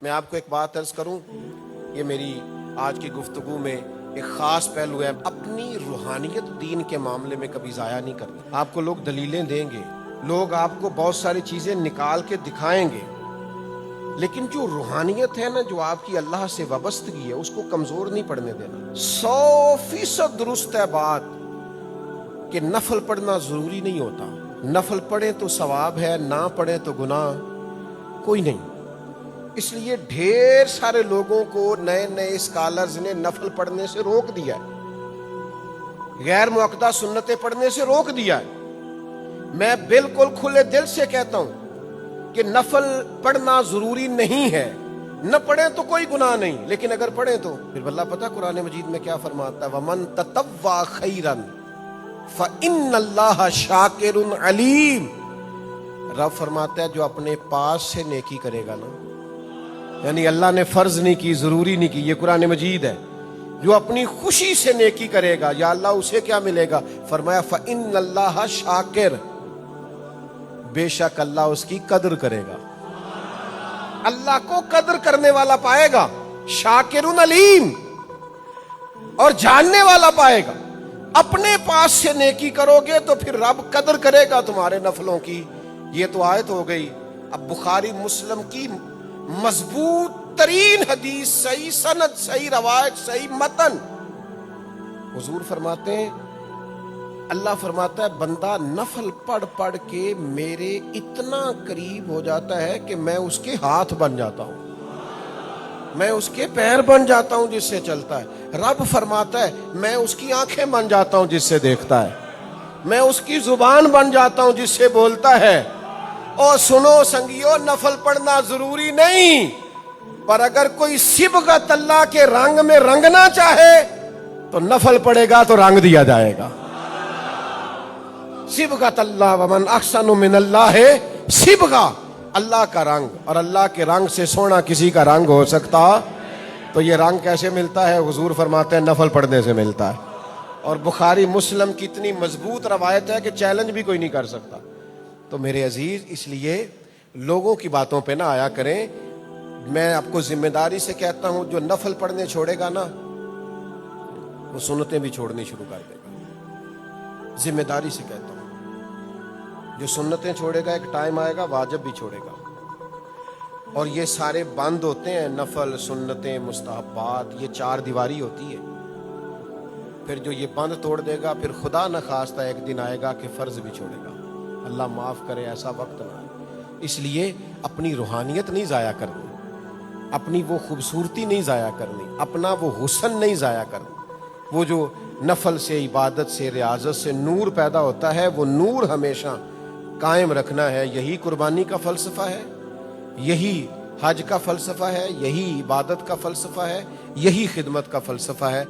میں آپ کو ایک بات عرض کروں، یہ میری آج کی گفتگو میں ایک خاص پہلو ہے، اپنی روحانیت دین کے معاملے میں کبھی ضائع نہیں کرنی۔ آپ کو لوگ دلیلیں دیں گے، لوگ آپ کو بہت ساری چیزیں نکال کے دکھائیں گے، لیکن جو روحانیت ہے نا، جو آپ کی اللہ سے وابستگی ہے، اس کو کمزور نہیں پڑنے دینا۔ 100% درست ہے بات کہ نفل پڑھنا ضروری نہیں ہوتا، نفل پڑھیں تو ثواب ہے، نہ پڑھیں تو گناہ کوئی نہیں۔ اس لیے ڈھیر سارے لوگوں کو نئے نئے اسکالرز نے نفل پڑھنے سے روک دیا ہے، غیر مؤکدہ سنتیں پڑھنے سے روک دیا ہے۔ میں بالکل کھلے دل سے کہتا ہوں کہ نفل پڑھنا ضروری نہیں ہے، نہ پڑھیں تو کوئی گناہ نہیں، لیکن اگر پڑھیں تو پھر اللہ پتہ قرآن مجید میں کیا فرماتا ہے، وَمَن تَطَوَّعَ خَيْرًا فَإِنَّ اللَّهَ شَاكِرٌ عَلِيمٌ۔ رب فرماتا ہے جو اپنے پاس سے نیکی کرے گا نا، یعنی اللہ نے فرض نہیں کی، ضروری نہیں کی، یہ قرآن مجید ہے، جو اپنی خوشی سے نیکی کرے گا یا اللہ اسے کیا ملے گا، فرمایا فَإِنَّ اللَّهَ شَاكِرٌ، بے شک اللہ اس کی قدر کرے گا، اللہ کو قدر کرنے والا پائے گا، شاکر علیم، اور جاننے والا پائے گا۔ اپنے پاس سے نیکی کرو گے تو پھر رب قدر کرے گا تمہارے نفلوں کی۔ یہ تو آیت ہو گئی۔ اب بخاری مسلم کی مضبوط ترین حدیث، صحیح سند، صحیح روایت، صحیح متن، حضور فرماتے ہیں، اللہ فرماتا ہے بندہ نفل پڑھ پڑھ کے میرے اتنا قریب ہو جاتا ہے کہ میں اس کے ہاتھ بن جاتا ہوں، میں اس کے پیر بن جاتا ہوں جس سے چلتا ہے۔ رب فرماتا ہے میں اس کی آنکھیں بن جاتا ہوں جس سے دیکھتا ہے، میں اس کی زبان بن جاتا ہوں جس سے بولتا ہے۔ اور سنو سنگیو، نفل پڑھنا ضروری نہیں، پر اگر کوئی صبغت اللہ کے رنگ میں رنگنا چاہے تو نفل پڑھے گا تو رنگ دیا جائے گا۔ صبغت اللہ، ومن احسن من اللہ صبغہ، اللہ کا رنگ، اور اللہ کے رنگ سے سونا کسی کا رنگ ہو سکتا؟ تو یہ رنگ کیسے ملتا ہے؟ حضور فرماتے ہیں نفل پڑھنے سے ملتا ہے۔ اور بخاری مسلم کی اتنی مضبوط روایت ہے کہ چیلنج بھی کوئی نہیں کر سکتا۔ تو میرے عزیز، اس لیے لوگوں کی باتوں پہ نہ آیا کریں۔ میں آپ کو ذمہ داری سے کہتا ہوں، جو نفل پڑھنے چھوڑے گا نا، وہ سنتیں بھی چھوڑنی شروع کر دے گا۔ ذمہ داری سے کہتا ہوں، جو سنتیں چھوڑے گا ایک ٹائم آئے گا واجب بھی چھوڑے گا، اور یہ سارے بند ہوتے ہیں، نفل، سنتیں، مستحبات، یہ چار دیواری ہوتی ہے۔ پھر جو یہ بند توڑ دے گا، پھر خدا نخواستہ ایک دن آئے گا کہ فرض بھی چھوڑے گا۔ اللہ معاف کرے، ایسا وقت نہ آئے۔ اس لیے اپنی روحانیت نہیں ضائع کرنی، اپنی وہ خوبصورتی نہیں ضائع کرنی، اپنا وہ حسن نہیں ضائع کرنا۔ وہ جو نفل سے، عبادت سے، ریاضت سے نور پیدا ہوتا ہے، وہ نور ہمیشہ قائم رکھنا ہے۔ یہی قربانی کا فلسفہ ہے، یہی حج کا فلسفہ ہے، یہی عبادت کا فلسفہ ہے، یہی خدمت کا فلسفہ ہے۔